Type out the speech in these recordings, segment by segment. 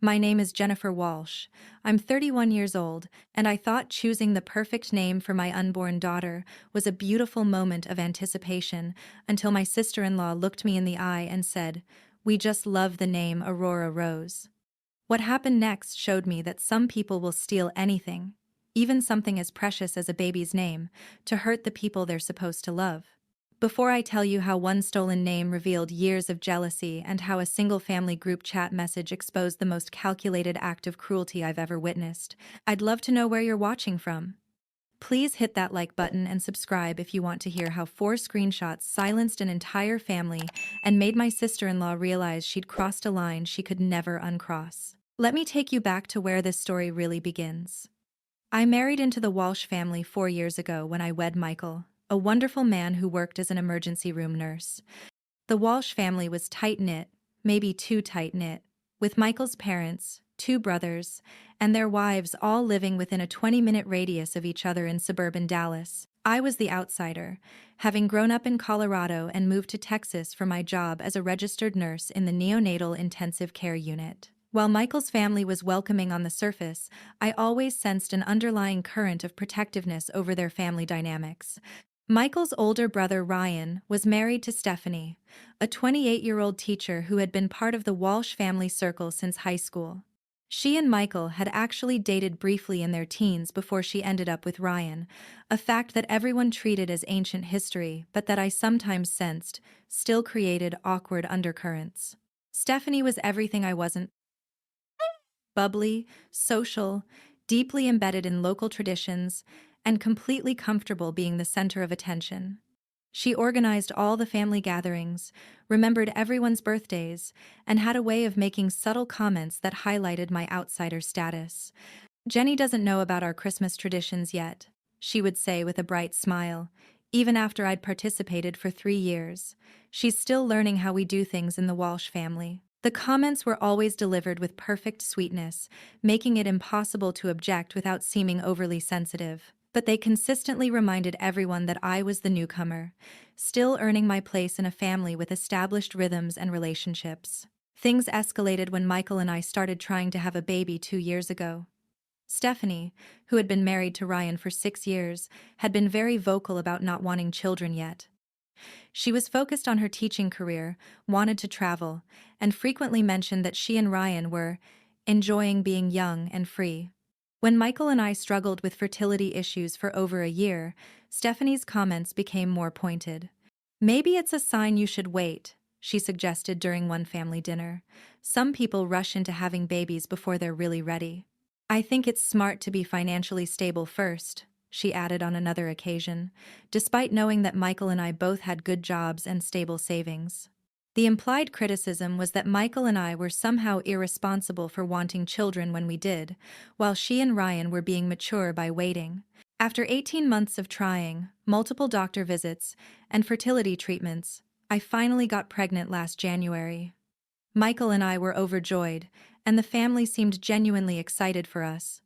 My name is Jennifer Walsh. I'm 31 years old, and I thought choosing the perfect name for my unborn daughter was a beautiful moment of anticipation until my sister-in-law looked me in the eye and said, "We just love the name Aurora Rose." What happened next showed me that some people will steal anything, even something as precious as a baby's name, to hurt the people they're supposed to love. Before I tell you how one stolen name revealed years of jealousy and how a single family group chat message exposed the most calculated act of cruelty I've ever witnessed, I'd love to know where you're watching from. Please hit that like button and subscribe if you want to hear how 4 screenshots silenced an entire family and made my sister-in-law realize she'd crossed a line she could never uncross. Let me take you back to where this story really begins. I married into the Walsh family 4 years ago when I wed Michael, a wonderful man who worked as an emergency room nurse. The Walsh family was tight-knit, maybe too tight-knit, with Michael's parents, 2 brothers, and their wives all living within a 20-minute radius of each other in suburban Dallas. I was the outsider, having grown up in Colorado and moved to Texas for my job as a registered nurse in the neonatal intensive care unit. While Michael's family was welcoming on the surface, I always sensed an underlying current of protectiveness over their family dynamics. Michael's older brother Ryan was married to Stephanie, a 28-year-old teacher who had been part of the Walsh family circle since high school. She and Michael had actually dated briefly in their teens before she ended up with Ryan, a fact that everyone treated as ancient history but that I sometimes sensed still created awkward undercurrents. Stephanie was everything I wasn't: bubbly, social, deeply embedded in local traditions, and completely comfortable being the center of attention. She organized all the family gatherings, remembered everyone's birthdays, and had a way of making subtle comments that highlighted my outsider status. "Jenny doesn't know about our Christmas traditions yet," she would say with a bright smile, even after I'd participated for 3 years. "She's still learning how we do things in the Walsh family." The comments were always delivered with perfect sweetness, making it impossible to object without seeming overly sensitive. But they consistently reminded everyone that I was the newcomer, still earning my place in a family with established rhythms and relationships. Things escalated when Michael and I started trying to have a baby 2 years ago. Stephanie, who had been married to Ryan for 6 years, had been very vocal about not wanting children yet. She was focused on her teaching career, wanted to travel, and frequently mentioned that she and Ryan were enjoying being young and free. When Michael and I struggled with fertility issues for over a year, Stephanie's comments became more pointed. "Maybe it's a sign you should wait," she suggested during one family dinner. "Some people rush into having babies before they're really ready. I think it's smart to be financially stable first," she added on another occasion, despite knowing that Michael and I both had good jobs and stable savings. The implied criticism was that Michael and I were somehow irresponsible for wanting children when we did, while she and Ryan were being mature by waiting. After 18 months of trying, multiple doctor visits, and fertility treatments, I finally got pregnant last January. Michael and I were overjoyed, and the family seemed genuinely excited for us.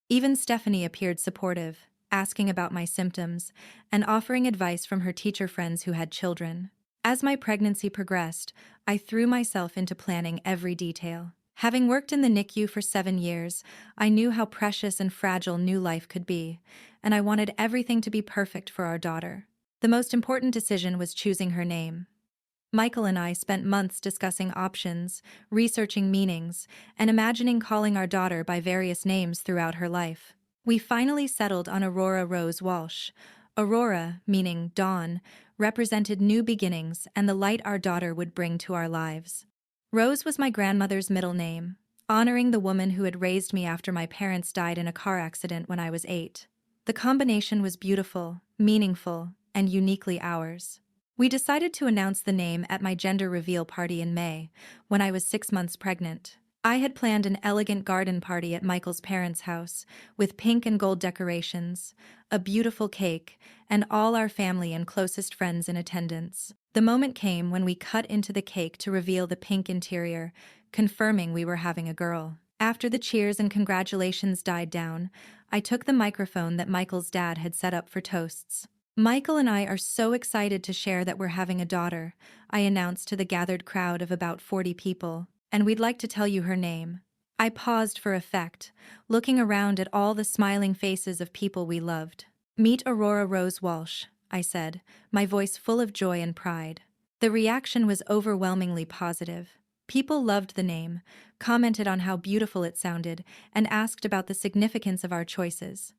Even Stephanie appeared supportive, asking about my symptoms, and offering advice from her teacher friends who had children. As my pregnancy progressed, I threw myself into planning every detail. Having worked in the NICU for 7 years, I knew how precious and fragile new life could be, and I wanted everything to be perfect for our daughter. The most important decision was choosing her name. Michael and I spent months discussing options, researching meanings, and imagining calling our daughter by various names throughout her life. We finally settled on Aurora Rose Walsh. Aurora, meaning dawn, represented new beginnings and the light our daughter would bring to our lives. Rose was my grandmother's middle name, honoring the woman who had raised me after my parents died in a car accident when I was 8. The combination was beautiful, meaningful, and uniquely ours. We decided to announce the name at my gender reveal party in May, when I was 6 months pregnant. I had planned an elegant garden party at Michael's parents' house, with pink and gold decorations, a beautiful cake, and all our family and closest friends in attendance. The moment came when we cut into the cake to reveal the pink interior, confirming we were having a girl. After the cheers and congratulations died down, I took the microphone that Michael's dad had set up for toasts. "Michael and I are so excited to share that we're having a daughter," I announced to the gathered crowd of about 40 people. "And we'd like to tell you her name. I paused for effect, looking around at all the smiling faces of people we loved. "Meet Aurora Rose Walsh," I said, my voice full of joy and pride. The reaction was overwhelmingly positive. People loved the name, commented on how beautiful it sounded, and asked about the significance of our choices.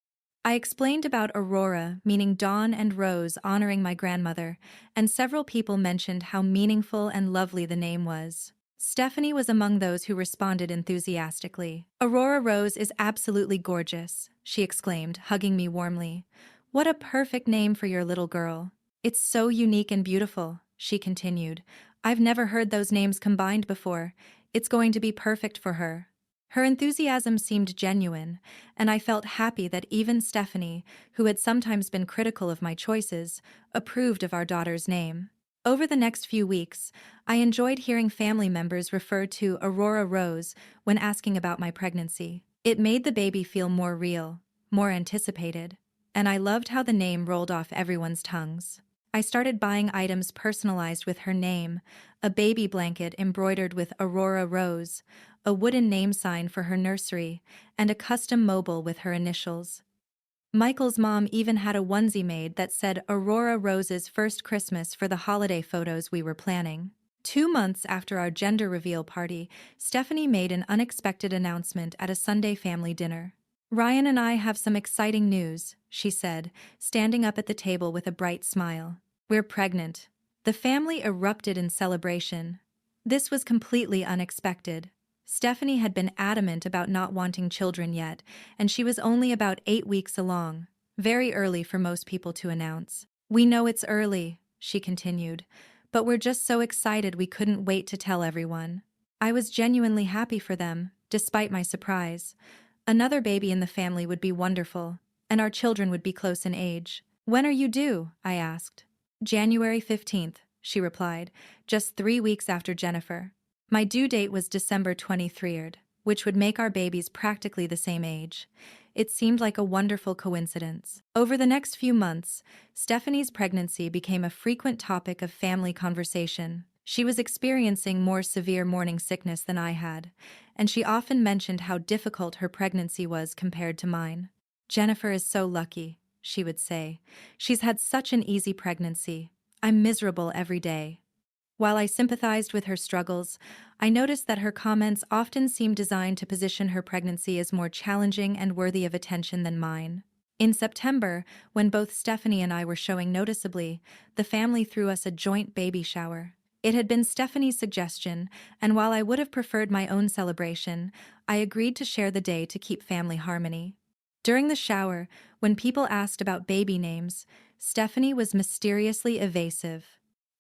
I explained about Aurora, meaning dawn, and Rose, honoring my grandmother, and several people mentioned how meaningful and lovely the name was. Stephanie was among those who responded enthusiastically. "Aurora Rose is absolutely gorgeous," she exclaimed, hugging me warmly. "What a perfect name for your little girl." "It's so unique and beautiful," she continued. "I've never heard those names combined before. It's going to be perfect for her." Her enthusiasm seemed genuine, and I felt happy that even Stephanie, who had sometimes been critical of my choices, approved of our daughter's name. Over the next few weeks, I enjoyed hearing family members refer to Aurora Rose when asking about my pregnancy. It made the baby feel more real, more anticipated, and I loved how the name rolled off everyone's tongues. I started buying items personalized with her name, a baby blanket embroidered with Aurora Rose, a wooden name sign for her nursery, and a custom mobile with her initials. Michael's mom even had a onesie made that said Aurora Rose's first Christmas for the holiday photos we were planning. 2 months after our gender reveal party, Stephanie made an unexpected announcement at a Sunday family dinner. "Ryan and I have some exciting news," she said, standing up at the table with a bright smile. "We're pregnant." The family erupted in celebration. This was completely unexpected. Stephanie had been adamant about not wanting children yet, and she was only about 8 weeks along, very early for most people to announce. "We know it's early," she continued, "but we're just so excited we couldn't wait to tell everyone." I was genuinely happy for them, despite my surprise. Another baby in the family would be wonderful, and our children would be close in age. "When are you due?" I asked. "January 15th, she replied, just 3 weeks after Jennifer. My due date was December 23rd, which would make our babies practically the same age. It seemed like a wonderful coincidence. Over the next few months, Stephanie's pregnancy became a frequent topic of family conversation. She was experiencing more severe morning sickness than I had, and she often mentioned how difficult her pregnancy was compared to mine. "Jennifer is so lucky," she would say. "She's had such an easy pregnancy. I'm miserable every day." While I sympathized with her struggles, I noticed that her comments often seemed designed to position her pregnancy as more challenging and worthy of attention than mine. In September, when both Stephanie and I were showing noticeably, the family threw us a joint baby shower. It had been Stephanie's suggestion, and while I would have preferred my own celebration, I agreed to share the day to keep family harmony. During the shower, when people asked about baby names, Stephanie was mysteriously evasive.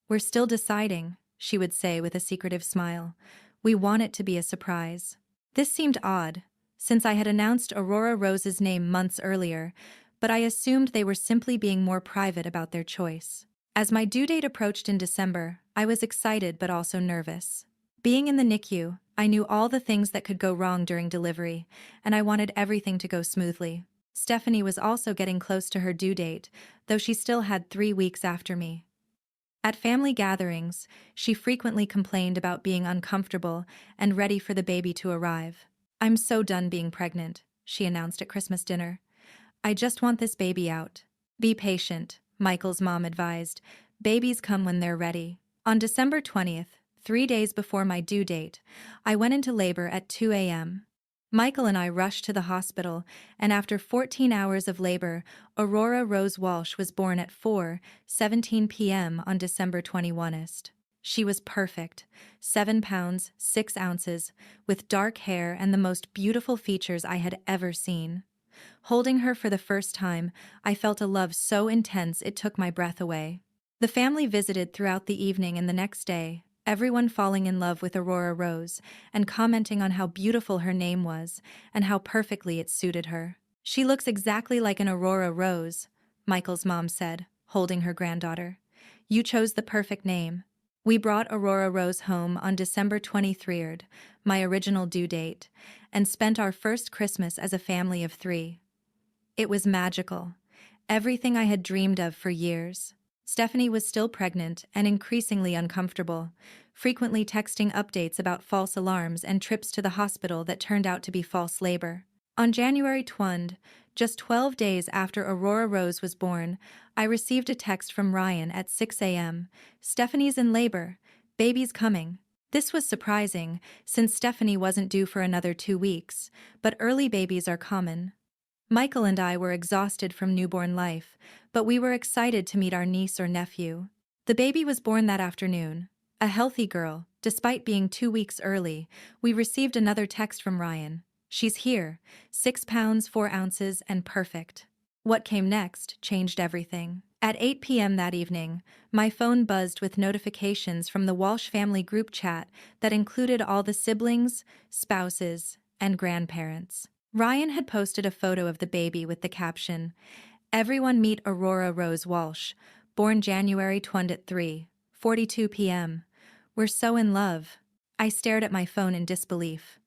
"We're still deciding," she would say with a secretive smile. "We want it to be a surprise." This seemed odd, since I had announced Aurora Rose's name months earlier, but I assumed they were simply being more private about their choice. As my due date approached in December, I was excited but also nervous. Being in the NICU, I knew all the things that could go wrong during delivery, and I wanted everything to go smoothly. Stephanie was also getting close to her due date, though she still had 3 weeks after me. At family gatherings, she frequently complained about being uncomfortable and ready for the baby to arrive. "I'm so done being pregnant," she announced at Christmas dinner. "I just want this baby out." "Be patient," Michael's mom advised. "Babies come when they're ready." On December 20th, 3 days before my due date, I went into labor at 2 a.m. Michael and I rushed to the hospital, and after 14 hours of labor, Aurora Rose Walsh was born at 4:17 p.m. on December 21st. She was perfect, 7 pounds, 6 ounces, with dark hair and the most beautiful features I had ever seen. Holding her for the first time, I felt a love so intense it took my breath away. The family visited throughout the evening and the next day, everyone falling in love with Aurora Rose and commenting on how beautiful her name was and how perfectly it suited her. "She looks exactly like an Aurora Rose," Michael's mom said, holding her granddaughter. "You chose the perfect name." We brought Aurora Rose home on December 23rd, my original due date, and spent our first Christmas as a family of 3. It was magical. Everything I had dreamed of for years. Stephanie was still pregnant and increasingly uncomfortable, frequently texting updates about false alarms and trips to the hospital that turned out to be false labor. On January 20th, just 12 days after Aurora Rose was born, I received a text from Ryan at 6 a.m. "Stephanie's in labor. Baby's coming." This was surprising, since Stephanie wasn't due for another 2 weeks, but early babies are common. Michael and I were exhausted from newborn life, but we were excited to meet our niece or nephew. The baby was born that afternoon. A healthy girl, despite being 2 weeks early. We received another text from Ryan. "She's here, 6 pounds 4 ounces and perfect." What came next changed everything. At 8 p.m. that evening, my phone buzzed with notifications from the Walsh family group chat that included all the siblings, spouses, and grandparents. Ryan had posted a photo of the baby with the caption, "Everyone meet Aurora Rose Walsh, born January 20th at 3:42 p.m. We're so in love." I stared at my phone in disbelief.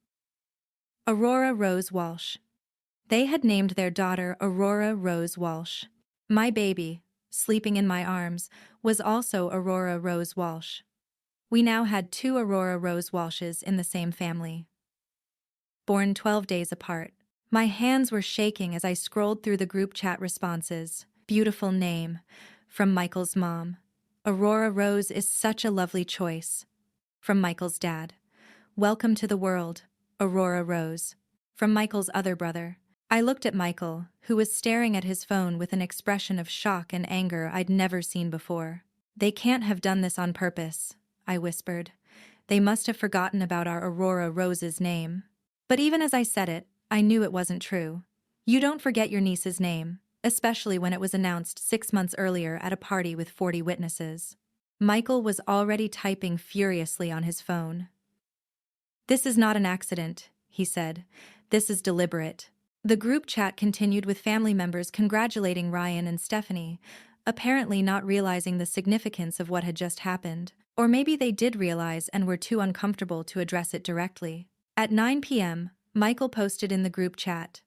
Aurora Rose Walsh. They had named their daughter Aurora Rose Walsh. My baby, sleeping in my arms, was also Aurora Rose Walsh. We now had 2 Aurora Rose Walshes in the same family. Born 12 days apart. My hands were shaking as I scrolled through the group chat responses. "Beautiful name." From Michael's mom. "Aurora Rose is such a lovely choice." From Michael's dad. "Welcome to the world, Aurora Rose." From Michael's other brother. I looked at Michael, who was staring at his phone with an expression of shock and anger I'd never seen before. "They can't have done this on purpose," I whispered. "They must have forgotten about our Aurora Rose's name." But even as I said it, I knew it wasn't true. You don't forget your niece's name, especially when it was announced 6 months earlier at a party with 40 witnesses. Michael was already typing furiously on his phone. "This is not an accident," he said. "This is deliberate." The group chat continued with family members congratulating Ryan and Stephanie, apparently not realizing the significance of what had just happened. Or maybe they did realize and were too uncomfortable to address it directly. At 9 p.m., Michael posted in the group chat,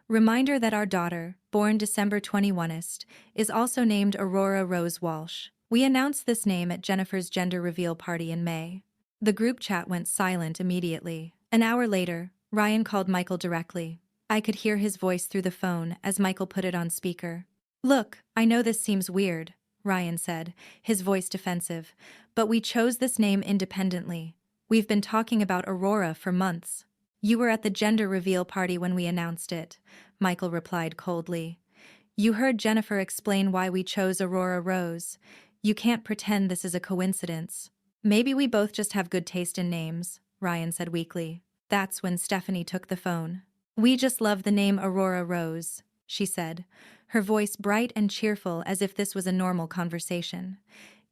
"Reminder that our daughter, born December 21st, is also named Aurora Rose Walsh. We announced this name at Jennifer's gender reveal party in May." The group chat went silent immediately. An hour later, Ryan called Michael directly. I could hear his voice through the phone as Michael put it on speaker. "Look, I know this seems weird," Ryan said, his voice defensive, "but we chose this name independently. We've been talking about Aurora for months." "You were at the gender reveal party when we announced it," Michael replied coldly. "You heard Jennifer explain why we chose Aurora Rose. You can't pretend this is a coincidence." "Maybe we both just have good taste in names," Ryan said weakly. That's when Stephanie took the phone. "We just love the name Aurora Rose," she said, her voice bright and cheerful as if this was a normal conversation.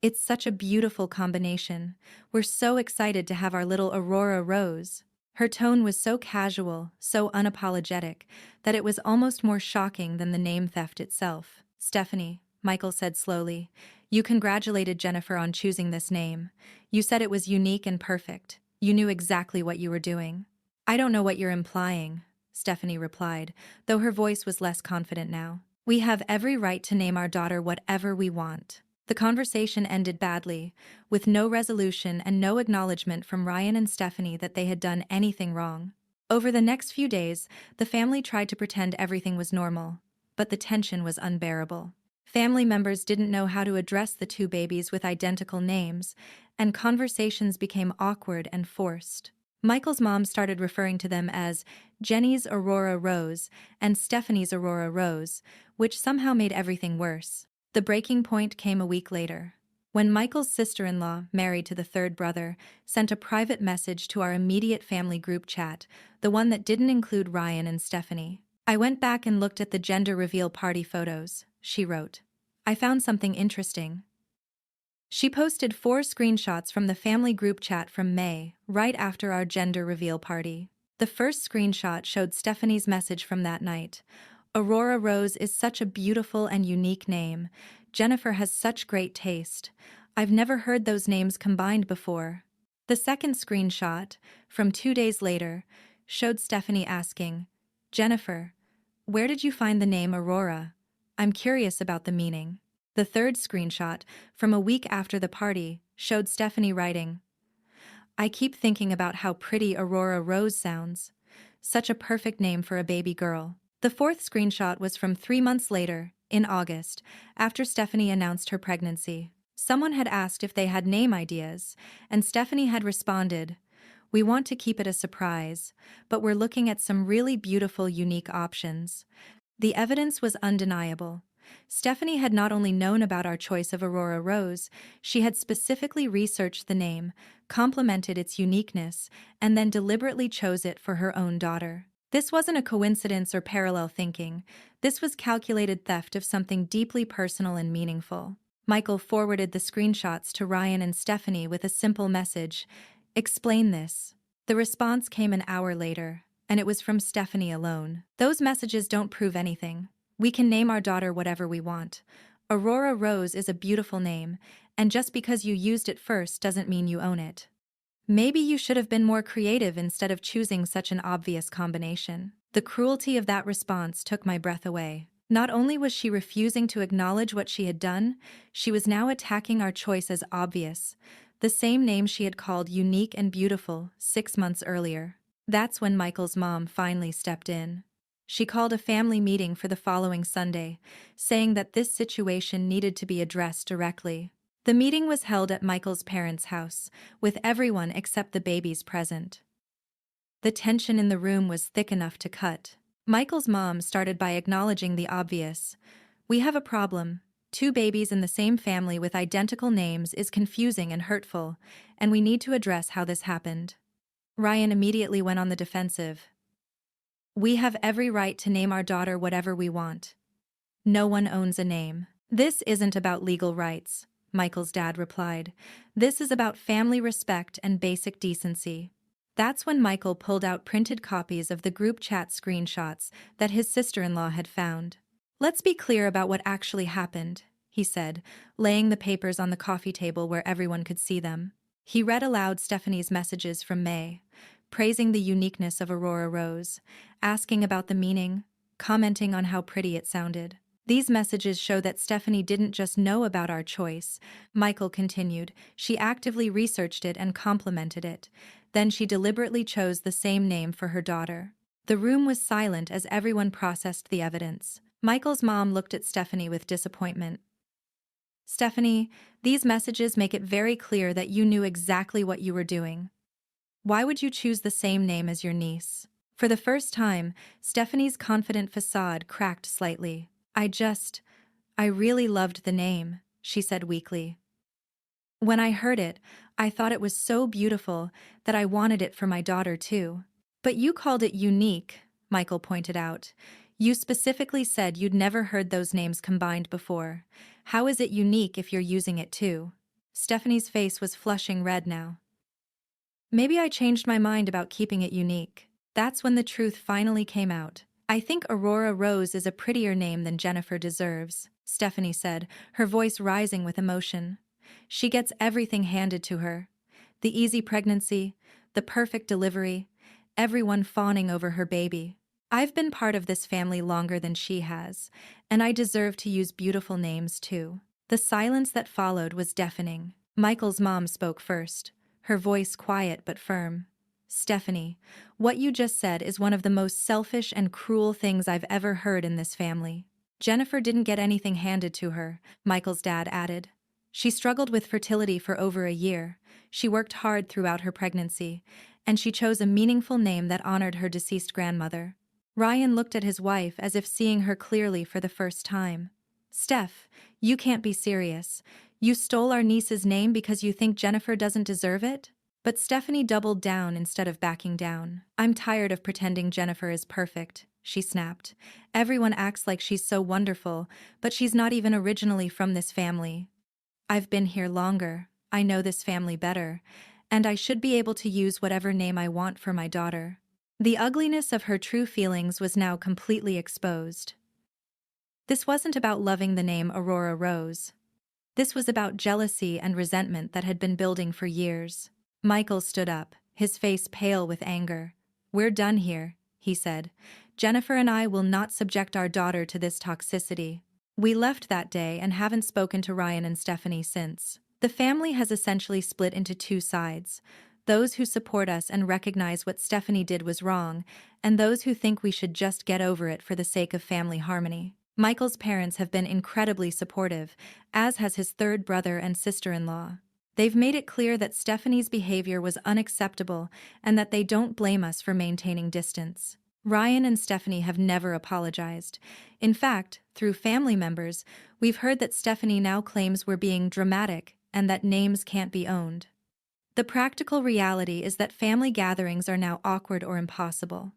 "It's such a beautiful combination. We're so excited to have our little Aurora Rose." Her tone was so casual, so unapologetic, that it was almost more shocking than the name theft itself. "Stephanie," Michael said slowly, "you congratulated Jennifer on choosing this name. You said it was unique and perfect. You knew exactly what you were doing." "I don't know what you're implying," Stephanie replied, though her voice was less confident now. "We have every right to name our daughter whatever we want." The conversation ended badly, with no resolution and no acknowledgement from Ryan and Stephanie that they had done anything wrong. Over the next few days, the family tried to pretend everything was normal, but the tension was unbearable. Family members didn't know how to address the 2 babies with identical names, and conversations became awkward and forced. Michael's mom started referring to them as Jenny's Aurora Rose and Stephanie's Aurora Rose, which somehow made everything worse. The breaking point came a week later, when Michael's sister-in-law, married to the 3rd brother, sent a private message to our immediate family group chat, the one that didn't include Ryan and Stephanie. "I went back and looked at the gender reveal party photos," she wrote. "I found something interesting." She posted 4 screenshots from the family group chat from May, right after our gender reveal party. The first screenshot showed Stephanie's message from that night. "Aurora Rose is such a beautiful and unique name. Jennifer has such great taste. I've never heard those names combined before." The second screenshot, from 2 days later, showed Stephanie asking, "Jennifer, where did you find the name Aurora? I'm curious about the meaning." The third screenshot, from a week after the party, showed Stephanie writing, I keep thinking about how pretty Aurora Rose sounds. Such a perfect name for a baby girl. The fourth screenshot was from 3 months later, in August, after Stephanie announced her pregnancy. Someone had asked if they had name ideas, and Stephanie had responded, "We want to keep it a surprise, but we're looking at some really beautiful, unique options." The evidence was undeniable. Stephanie had not only known about our choice of Aurora Rose, she had specifically researched the name, complimented its uniqueness, and then deliberately chose it for her own daughter. This wasn't a coincidence or parallel thinking. This was calculated theft of something deeply personal and meaningful. Michael forwarded the screenshots to Ryan and Stephanie with a simple message: "Explain this." The response came an hour later, and it was from Stephanie alone. "Those messages don't prove anything. We can name our daughter whatever we want. Aurora Rose is a beautiful name, and just because you used it first doesn't mean you own it. Maybe you should have been more creative instead of choosing such an obvious combination." The cruelty of that response took my breath away. Not only was she refusing to acknowledge what she had done, she was now attacking our choice as obvious, the same name she had called unique and beautiful 6 months earlier. That's when Michael's mom finally stepped in. She called a family meeting for the following Sunday, saying that this situation needed to be addressed directly. The meeting was held at Michael's parents' house, with everyone except the babies present. The tension in the room was thick enough to cut. Michael's mom started by acknowledging the obvious. "We have a problem. 2 babies in the same family with identical names is confusing and hurtful, and we need to address how this happened." Ryan immediately went on the defensive. "We have every right to name our daughter whatever we want. No one owns a name." "This isn't about legal rights," Michael's dad replied. "This is about family respect and basic decency." That's when Michael pulled out printed copies of the group chat screenshots that his sister-in-law had found. "Let's be clear about what actually happened," he said, laying the papers on the coffee table where everyone could see them. He read aloud Stephanie's messages from May, praising the uniqueness of Aurora Rose, asking about the meaning, commenting on how pretty it sounded. "These messages show that Stephanie didn't just know about our choice," Michael continued. "She actively researched it and complimented it. Then she deliberately chose the same name for her daughter." The room was silent as everyone processed the evidence. Michael's mom looked at Stephanie with disappointment. "Stephanie, these messages make it very clear that you knew exactly what you were doing. Why would you choose the same name as your niece?" For the first time, Stephanie's confident facade cracked slightly. I really loved the name," she said weakly. "When I heard it, I thought it was so beautiful that I wanted it for my daughter too." "But you called it unique," Michael pointed out. "You specifically said you'd never heard those names combined before. How is it unique if you're using it too?" Stephanie's face was flushing red now. "Maybe I changed my mind about keeping it unique." That's when the truth finally came out. "I think Aurora Rose is a prettier name than Jennifer deserves," Stephanie said, her voice rising with emotion. "She gets everything handed to her. The easy pregnancy, the perfect delivery, everyone fawning over her baby. I've been part of this family longer than she has, and I deserve to use beautiful names too." The silence that followed was deafening. Michael's mom spoke first, her voice quiet but firm. "Stephanie, what you just said is one of the most selfish and cruel things I've ever heard in this family." "Jennifer didn't get anything handed to her," Michael's dad added. "She struggled with fertility for over a year. She worked hard throughout her pregnancy, and she chose a meaningful name that honored her deceased grandmother." Ryan looked at his wife as if seeing her clearly for the first time. "Steph, you can't be serious. You stole our niece's name because you think Jennifer doesn't deserve it?" But Stephanie doubled down instead of backing down. "I'm tired of pretending Jennifer is perfect," she snapped. "Everyone acts like she's so wonderful, but she's not even originally from this family. I've been here longer, I know this family better, and I should be able to use whatever name I want for my daughter." The ugliness of her true feelings was now completely exposed. This wasn't about loving the name Aurora Rose. This was about jealousy and resentment that had been building for years. Michael stood up, his face pale with anger. "We're done here," he said. "Jennifer and I will not subject our daughter to this toxicity." We left that day and haven't spoken to Ryan and Stephanie since. The family has essentially split into 2 sides. those who support us and recognize what Stephanie did was wrong, and those who think we should just get over it for the sake of family harmony. Michael's parents have been incredibly supportive, as has his third brother and sister-in-law. They've made it clear that Stephanie's behavior was unacceptable and that they don't blame us for maintaining distance. Ryan and Stephanie have never apologized. In fact, through family members, we've heard that Stephanie now claims we're being dramatic and that names can't be owned. The practical reality is that family gatherings are now awkward or impossible.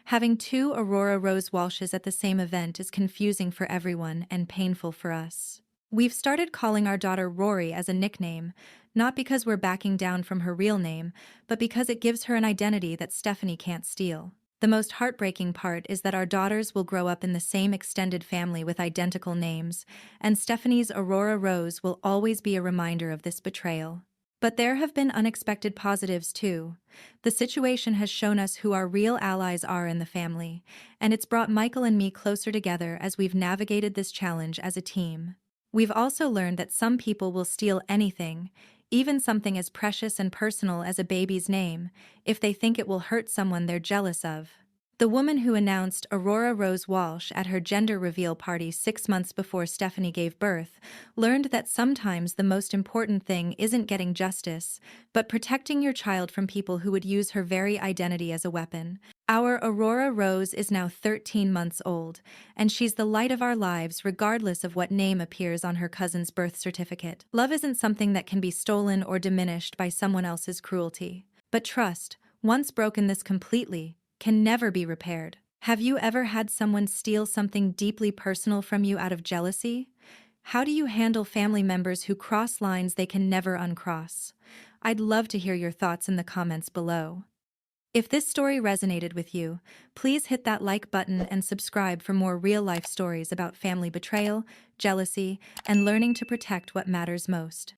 Having two Aurora Rose Walshes at the same event is confusing for everyone and painful for us. We've started calling our daughter Rory as a nickname, not because we're backing down from her real name, but because it gives her an identity that Stephanie can't steal. The most heartbreaking part is that our daughters will grow up in the same extended family with identical names, and Stephanie's Aurora Rose will always be a reminder of this betrayal. But there have been unexpected positives too. The situation has shown us who our real allies are in the family, and it's brought Michael and me closer together as we've navigated this challenge as a team. We've also learned that some people will steal anything, even something as precious and personal as a baby's name, if they think it will hurt someone they're jealous of. The woman who announced Aurora Rose Walsh at her gender reveal party 6 months before Stephanie gave birth learned that sometimes the most important thing isn't getting justice, but protecting your child from people who would use her very identity as a weapon. Our Aurora Rose is now 13 months old, and she's the light of our lives regardless of what name appears on her cousin's birth certificate. Love isn't something that can be stolen or diminished by someone else's cruelty. But trust, once broken this completely, can never be repaired. Have you ever had someone steal something deeply personal from you out of jealousy? How do you handle family members who cross lines they can never uncross? I'd love to hear your thoughts in the comments below. If this story resonated with you, please hit that like button and subscribe for more real-life stories about family betrayal, jealousy, and learning to protect what matters most.